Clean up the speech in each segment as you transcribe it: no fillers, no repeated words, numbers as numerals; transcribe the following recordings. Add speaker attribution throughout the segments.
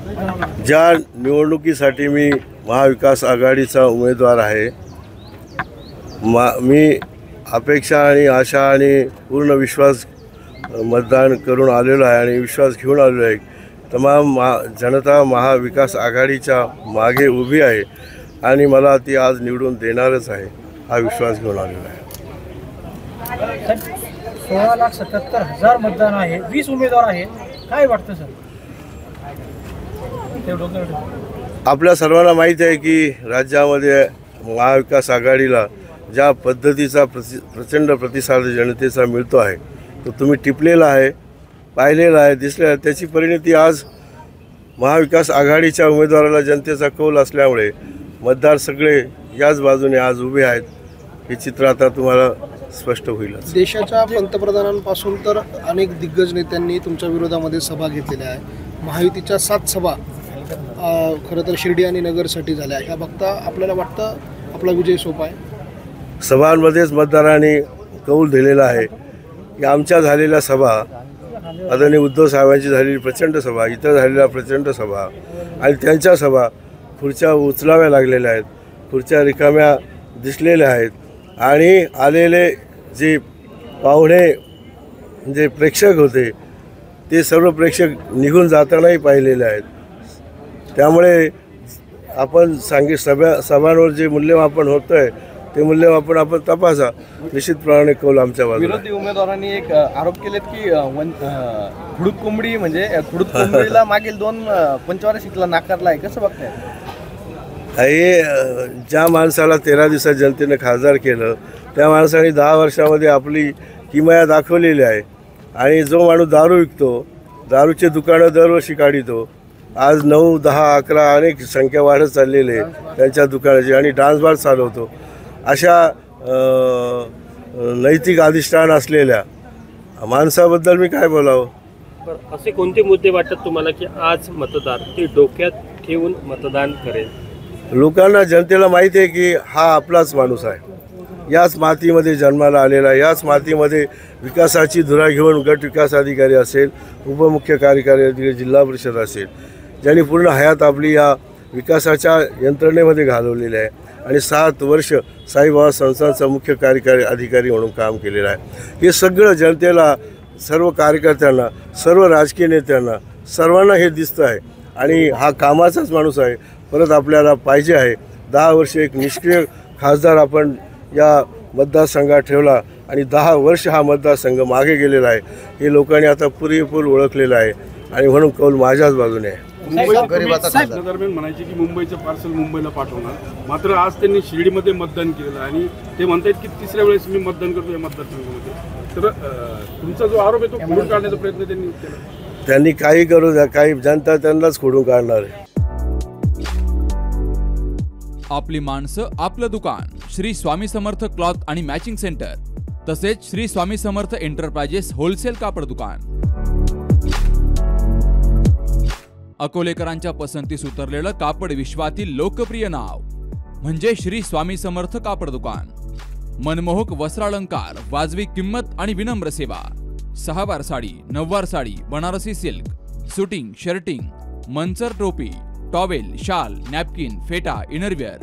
Speaker 1: ज्या निवडणुकीसाठी मी महाविकास आघाडीचा उमेदवार आहे, मी अपेक्षा आणि आशा आणि पूर्ण विश्वास मतदान करून आलेलो आहे आणि विश्वास घेऊन आलेलो आहे। तमाम जनता महाविकास आघाडीच्या मागे उभी आहे आणि मला ती आज निवडून देणारच आहे, हा विश्वास घेऊन आलेलो आहे।
Speaker 2: 16,77,000 मतदान आहे, 20 उमेदवार आहे, काय वाटतं सर?
Speaker 1: आपल्या सर्वांना माहीत आहे की राज्यामध्ये महाविकास आघाडीला ज्या पद्धतीचा प्रचंड प्रतिसाद जनतेचा मिळतो आहे तो तुम्ही टिपलेला आहे, पाहिलेला आहे, दिसलेला आहे। त्याची परिणती आज महाविकास आघाडीच्या उमेदवाराला जनतेचा कौल असल्यामुळे मतदार सगळे याच बाजूने आज उभे आहेत। हे चित्र आता तुम्हाला स्पष्ट होईल।
Speaker 3: देशाच्या पंतप्रधानांपासून तर अनेक दिग्गज नेत्यांनी तुमच्या विरोधामध्ये सभा घेतलेल्या आहे। महायुतीच्या 7 सभा खरं तर शिर्डी आणि नगरसाठी झाल्या। ह्या बघता आपल्याला वाटतं आपला विजय सोपा आहे?
Speaker 1: सभांमध्येच मतदारांनी कौल दिलेला आहे की आमच्या झालेल्या सभा, आदरणीय उद्धव साहेबांची झालेली प्रचंड सभा, इतर झालेल्या प्रचंड सभा आणि त्यांच्या सभा खुर्च्या उचलाव्या लागलेल्या आहेत, खुर्च्या रिकाम्या दिसलेल्या आहेत आणि आलेले जे पाहुणे जे प्रेक्षक होते ते सर्व प्रेक्षक निघून जातानाही पाहिलेले आहेत। त्यामुळे आपण सभांवर जे मूल्यमापन होतं आहे ते मूल्यमापन आपण तपासा, निश्चितप्रमाणे कौल आमच्या बाजूला।
Speaker 4: विरोधी उमेदवारांनी एक आरोप केलेत की खुडूक कोंबडी म्हणजे खुडूक कोंबडीला मागील 2 पंचवार्षिकला नाकारला आहे, कसं बघताय?
Speaker 1: हे ज्या माणसाला 13 दिवसात जनतेने खासदार केलं त्या माणसाने 10 वर्षामध्ये आपली किमया दाखवलेली आहे आणि जो माणूस दारू विकतो, दारूचे दुकानं दरवर्षी काढितो, आज 9, 10, 11 अनेक संख्या वाढत चाललेली आहे त्यांच्या दुकानाची आणि डान्स बार चालवतो, अशा नैतिक अधिष्ठान असलेल्या माणसाबद्दल मी काय बोलावं?
Speaker 5: असे कोणते मुद्दे वाटतात तुम्हाला की आज मतदार ते डोक्यात ठेवून मतदान करेल?
Speaker 1: लोकांना, जनतेला माहिती आहे की हा आपलाच माणूस आहे, याच मातीमध्ये जन्माला आलेला, याच मातीमध्ये विकासाची धुरा घेऊन गट विकास अधिकारी असेल, उपमुख्य कार्यकारी अधिकारी, जिल्हा परिषद असेल, ज्यांनी पूर्ण हयात आपली या विकासाच्या यंत्रणेमध्ये घालवलेली आहे आणि 7 वर्ष साईबाबा संस्थांचा मुख्य कार्यकारी अधिकारी म्हणून काम केलेलं आहे। हे सगळं जनतेला, सर्व कार्यकर्त्यांना, सर्व राजकीय नेत्यांना, सर्वांना हे दिसतं आहे आणि हा कामाचाच माणूस आहे। परत आपल्याला पाहिजे आहे 10 वर्ष एक निष्क्रिय खासदार आपण या मतदारसंघात ठेवला आणि 10 वर्ष हा मतदारसंघ मागे गेलेला आहे, हे लोकांनी आता पुरेपूर ओळखलेलं आहे आणि म्हणून कौल माझ्याच बाजूने आहे।
Speaker 6: दरम्यान म्हणायचे की मुंबईचं पार्सल मुंबईला पाठवणार, मात्र आज त्यांनी शिर्डीमध्ये मतदान केलेलं आणि ते म्हणतात की 3ऱ्या वेळेस मी मतदान करतो या मतदारसंघामध्ये। तर तुमचा जो आरोप आहे तो खोडून काढण्याचा प्रयत्न त्यांनी केला।
Speaker 1: त्यांनी काही करू द्या, काही जनता त्यांनाच खोडून काढणार आहे।
Speaker 7: आपली माणसं, आपलं दुकान, श्री स्वामी समर्थ क्लॉथ आणि मॅचिंग सेंटर, तसेच श्री स्वामी समर्थ एंटरप्राइजेस होलसेल कापड दुकान। अकोलेकरांच्या पसंतीस उतरलेलं कापड विश्वातील लोकप्रिय नाव म्हणजे श्री स्वामी समर्थ कापड दुकान। मनमोहक वस्त्रालंकार, वाजवी किंमत आणि विनम्र सेवा। 6 वार साडी, 9 वार sari, Banarasi silk, suiting, shirting, Manchar टोपी, टॉवेल, शाल, नॅपकिन, फेटा, इनरवेअर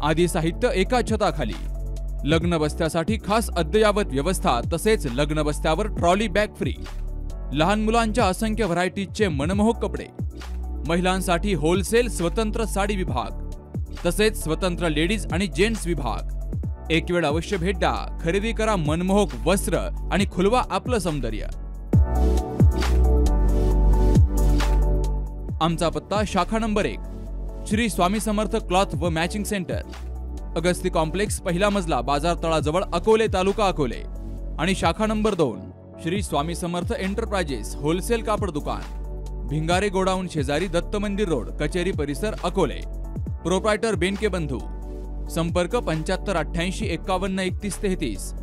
Speaker 7: आदी साहित्य एका छताखाली। लग्न बस्त्यासाठी खास अद्ययावत व्यवस्था, तसेच लग्न बस्त्यावर ट्रॉली बॅग फ्री। लहान मुलांच्या असंख्य व्हरायटीजचे मनमोहक कपडे, महिलांसाठी होलसेल स्वतंत्र साडी विभाग, तसेच स्वतंत्र लेडीज आणि जेंट्स विभाग। एक वेळ अवश्य भेट द्या, खरेदी करा मनमोहक वस्त्र आणि खुलवा आपलं सौंदर्य। आमचा पत्ता शाखा नंबर 1, श्री स्वामी समर्थ क्लॉथ व मॅचिंग सेंटर, अगस्ती कॉम्प्लेक्स, पहिला मजला, बाजार तळाजवळ, अकोले, तालुका अकोले। आणि शाखा number 2, Shri Swami Samarth enterprises wholesale कापड दुकान, भिंगारे गोडाऊन शेजारी, दत्त मंदिर रोड, कचेरी परिसर, अकोले। प्रोप्रायटर बेनके बंधू। संपर्क 75 88 51 31 33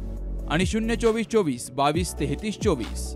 Speaker 7: आणि 024 24 22 33 24।